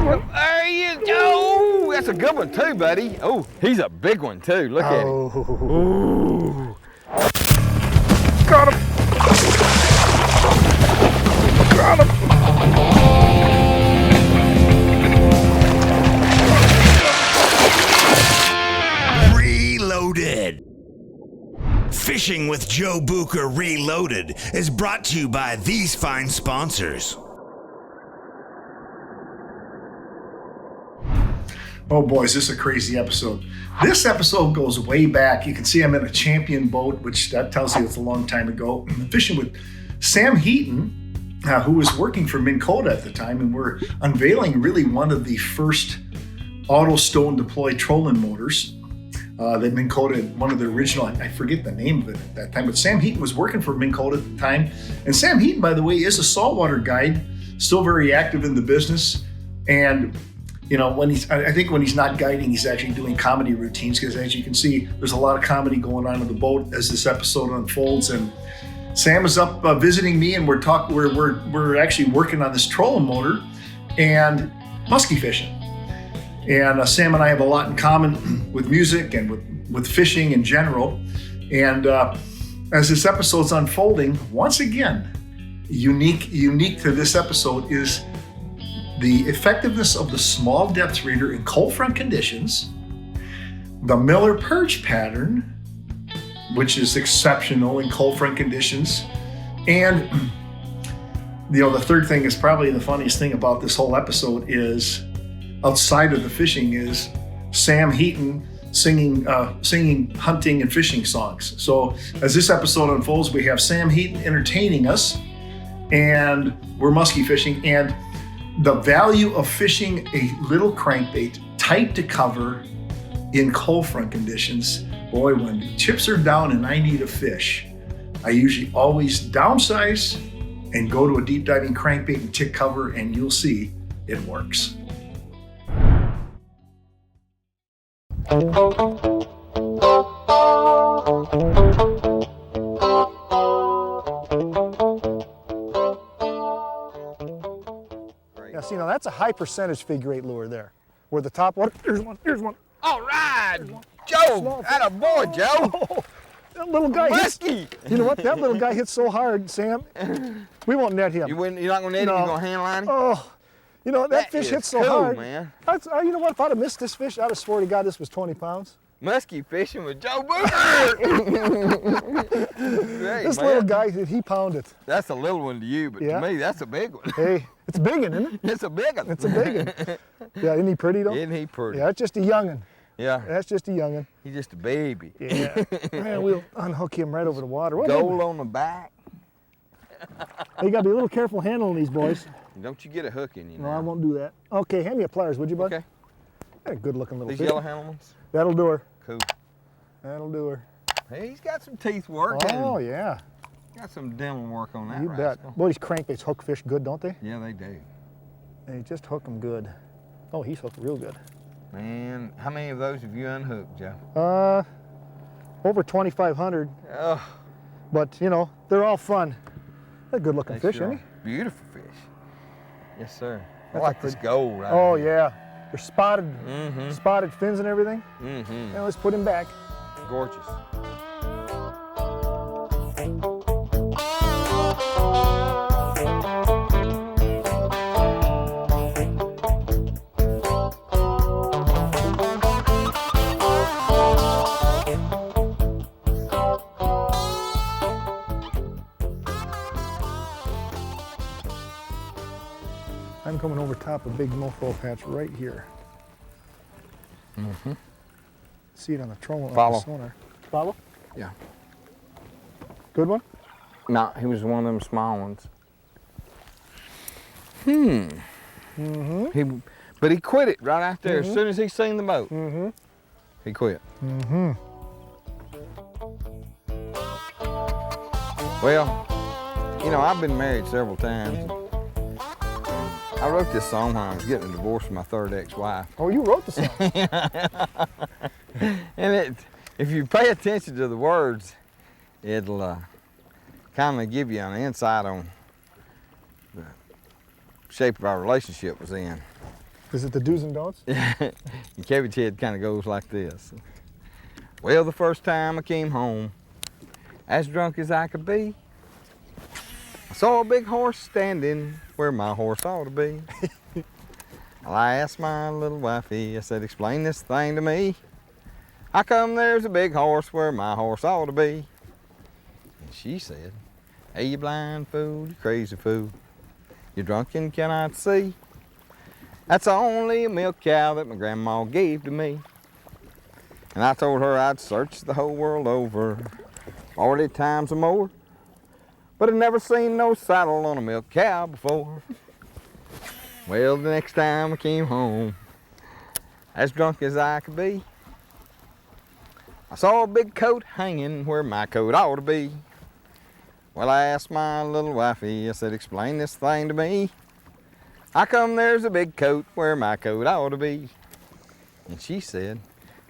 There you go. That's a good one too, buddy. Oh, he's a big one too. Look at him. Ooh. Got him. Got him. Reloaded. Fishing with Joe Bucher Reloaded is brought to you by these fine sponsors. Oh boys, this is a crazy episode. This episode goes way back. You can see I'm in a champion boat, which that tells you it's a long time ago. I'm fishing with Sam Heaton, who was working for MinnKota at the time, and we're unveiling really one of the first auto stone deployed trolling motors that MinnKota, one of the original, I forget the name of it at that time, but Sam Heaton was working for MinnKota at the time. And Sam Heaton, by the way, is a saltwater guide, still very active in the business. And you know, I think when he's not guiding, he's actually doing comedy routines, because as you can see, there's a lot of comedy going on in the boat as this episode unfolds. And Sam is up visiting me, and we're actually working on this trolling motor and musky fishing. And Sam and I have a lot in common with music and with fishing in general. And as this episode's unfolding, once again, unique to this episode is the effectiveness of the small depth reader in cold front conditions, the Miller perch pattern, which is exceptional in cold front conditions, and the third thing is probably the funniest thing about this whole episode is, outside of the fishing, is Sam Heaton singing hunting and fishing songs. So as this episode unfolds, we have Sam Heaton entertaining us, and we're musky fishing, and the value of fishing a little crankbait tight to cover in cold front conditions. Boy, when chips are down and I need a fish, I usually always downsize and go to a deep diving crankbait and tick cover, and you'll see it works. See, now that's a high percentage figure 8 lure there. Where the top one, here's one. All right, Joe, that a boy, Joe. Oh, that little guy Musky. You know what? That little guy hits so hard, Sam. We won't net him. You're not gonna net him. You're gonna hand line him. Oh, you know that fish hits so cool, hard, man. You know what? If I'd have missed this fish, I'd have swore to God this was 20 pounds. Musky fishing with Joe Bucher. This little guy, he pounded. That's a little one to you, but to me, that's a big one. Hey, it's a big one, isn't it? It's a big one. It's a big one. Yeah, isn't he pretty though? Isn't he pretty? Yeah, that's just a young'un. Yeah. That's just a young'un. He's just a baby. Yeah. Man, we'll unhook him right over the water. Gold on the back. You gotta be a little careful handling these boys. Don't you get a hook in you now. No, I won't do that. Okay, hand me a pliers, would you, bud? Okay. Got a good looking little These fish. yellow handle ones? That'll do her. Cool. That'll do her. Hey, he's got some teeth work. Oh, yeah. Got some dental work on that. You bet. Boy, these crankbaits hook fish good, don't they? Yeah, they do. They just hook them good. Oh, he's hooked real good. Man, how many of those have you unhooked, Joe? Over 2,500. Oh. But, you know, they're all fun. They're good looking fish, sure ain't they? Beautiful fish. Yes, sir. I That's like this gold right Oh, here. yeah. They're spotted fins and everything. Now let's put him back. Gorgeous. I'm coming over top a big mofo patch right here. See it on the trolling on the sonar. Follow? Yeah. Good one? No, he was one of them small ones. But he quit it right out there as soon as he seen the boat. He quit. Well, you know, I've been married several times. I wrote this song when I was getting a divorce from my third ex-wife. Oh, you wrote the song? And if you pay attention to the words, it'll kind of give you an insight on the shape of our relationship was in. Is it the do's and don'ts? Your cabbage head kind of goes like this. Well, the first time I came home, as drunk as I could be, I saw a big horse standing where my horse ought to be. Well, I asked my little wifey, I said, explain this thing to me. How come there's a big horse where my horse ought to be? And she said, hey, you blind fool, you crazy fool. You're drunk and cannot see. That's only a milk cow that my grandma gave to me. And I told her I'd searched the whole world over 40 times or more, but I'd never seen no saddle on a milk cow before. Well, the next time I came home, as drunk as I could be, I saw a big coat hanging where my coat ought to be. Well, I asked my little wifey, I said, explain this thing to me. How come there's a big coat where my coat ought to be? And she said,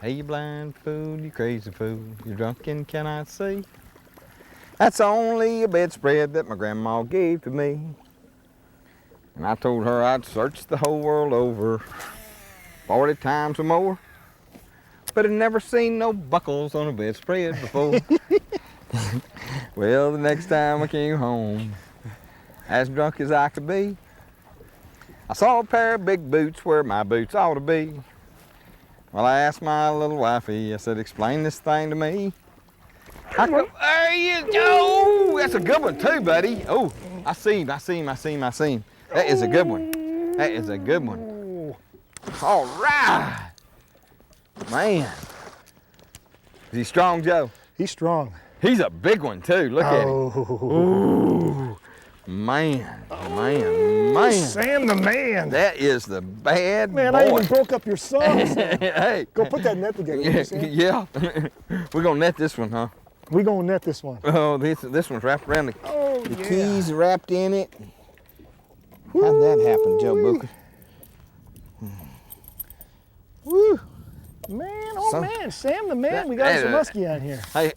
hey, you blind fool, you crazy fool, you're drunk and cannot see. That's only a bedspread that my grandma gave to me. And I told her I'd searched the whole world over 40 times or more, but I'd never seen no buckles on a bedspread before. Well, the next time I came home, as drunk as I could be, I saw a pair of big boots where my boots ought to be. Well, I asked my little wifey, I said, explain this thing to me. There you go! That's a good one too, buddy. Oh, I seen. That is a good one. That is a good one. All right. Man. Is he strong, Joe? He's strong. He's a big one too. Look at him. Ooh. Man. Sam the man. That is the bad man, boy. I even broke up your song. Hey. Go put that net together. Yeah. We're going to net this one, huh? We're going to net this one. Oh, this one's wrapped around the yeah. keys wrapped in it. How'd that happen, Joe Bucher? Woo. Man, Sam the man. We got some Musky on here. Hey.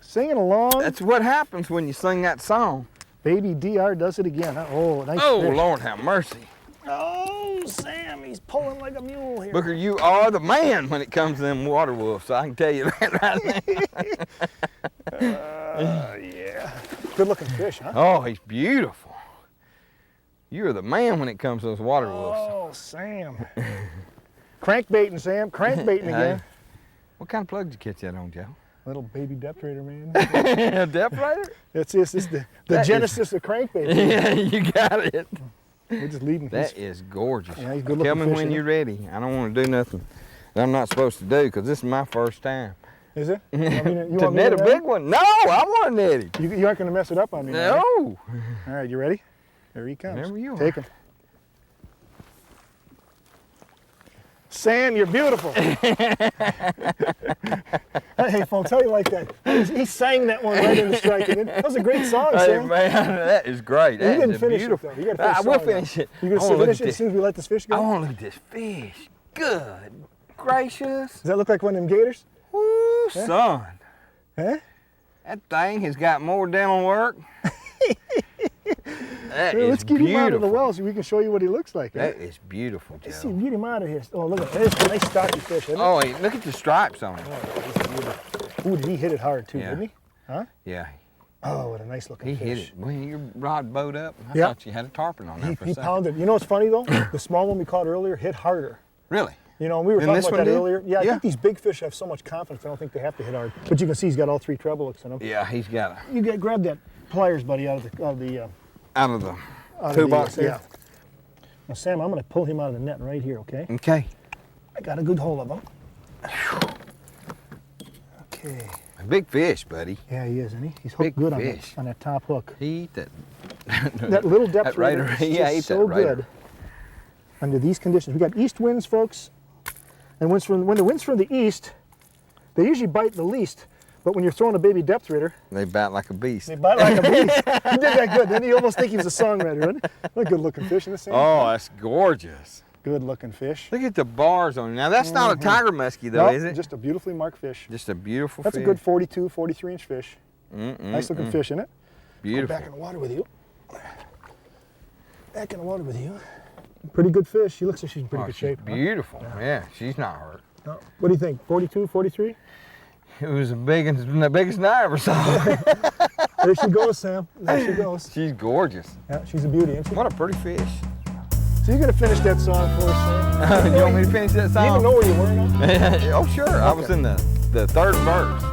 Singing along. That's what happens when you sing that song. Baby DR does it again. Oh, nice Oh, fish. Lord have mercy. Oh, Sam, he's pulling like a mule here. Booker, you are the man when it comes to them water wolves, so I can tell you that right now. Yeah. Good looking fish, huh? Oh, he's beautiful. You're the man when it comes to those water wolves. Oh, Sam. Crankbaiting, Sam. Crankbaiting again. What kind of plug did you catch that on, Joe? Little baby depth raider, man. A depth raider? It's the genesis of crankbait. Yeah, you got it. We're just leading. That is gorgeous. Yeah, he's good Tell looking me fish, when you're ready. I don't want to do nothing that I'm not supposed to do because this is my first time. Is it? You want To me net a big one? No, I want to net him. You aren't going to mess it up on me. No. All right, you ready? There he comes. Whenever you are. Take him. Sam, you're beautiful. Hey, folks, how do you like that? He sang that one right in the strike. That was a great song, Hey, Sam. man, that is great. You That didn't is finish beautiful. it, though. You got to finish I will the song, finish it. You going to finish it as soon as we let this fish go? I want to look at this fish. Good gracious. Does that look like one of them gators? Woo, son. Huh? That thing has got more dental work. That Here, is let's get him out of the beautiful. well so we can show you what he looks like. That is beautiful, Let's see, Joe. get him out of here. Oh, look at that. That's a nice stocky fish, isn't it? Oh, hey, look at the stripes on it. Ooh, did he hit it hard too, Yeah. didn't he? Huh? Yeah, Oh, what a nice looking he fish. hit it. When your rod bowed up, I Yeah. thought you had a tarpon on there for a He second. pounded. You know what's funny though? The small one we caught earlier hit harder. Really? You know, and we were And talking this about one that did? earlier. Yeah, I Yeah. think these big fish have so much confidence, I don't think they have to hit hard. But you can see he's got all three treble hooks in him. Yeah, he's got a You grab that pliers, buddy, out of the out of the out of toolbox the, there. Yeah. Now, Sam, I'm going to pull him out of the net right here, okay? Okay. I got a good hold of him. Okay. A big fish, buddy. Yeah, he is, isn't he? He's hooked Big good fish. on that top hook. He ate that. That little depth That raider, is yeah, just ate so that raider. good under these conditions. We got east winds, folks, and when the wind's from the east, they usually bite the least. But when you're throwing a baby depth raider, They bite like a beast. they bite like a beast. He did that good. Then you almost think he was a songwriter, didn't he? What a good-looking fish in the same. Oh, that's gorgeous. Good-looking fish. Look at the bars on it. Now, that's not a tiger muskie, though, Nope, is it? just a beautifully marked fish. Just a beautiful That's fish. a good 42, 43-inch fish. Nice-looking fish, isn't it? Beautiful. Back in the water with you. Back in the water with you. Pretty good fish. She looks like she's in pretty good she's shape. Huh? beautiful. Yeah, she's not hurt. No. What do you think? 42, 43? It was the biggest I ever saw. There she goes, Sam. There she goes. She's gorgeous. Yeah, she's a beauty, isn't she? What a pretty fish. So you're gonna finish that song for us, Sam? You want me to finish that You song? even know where you were now? Oh, sure. I was in the third verse.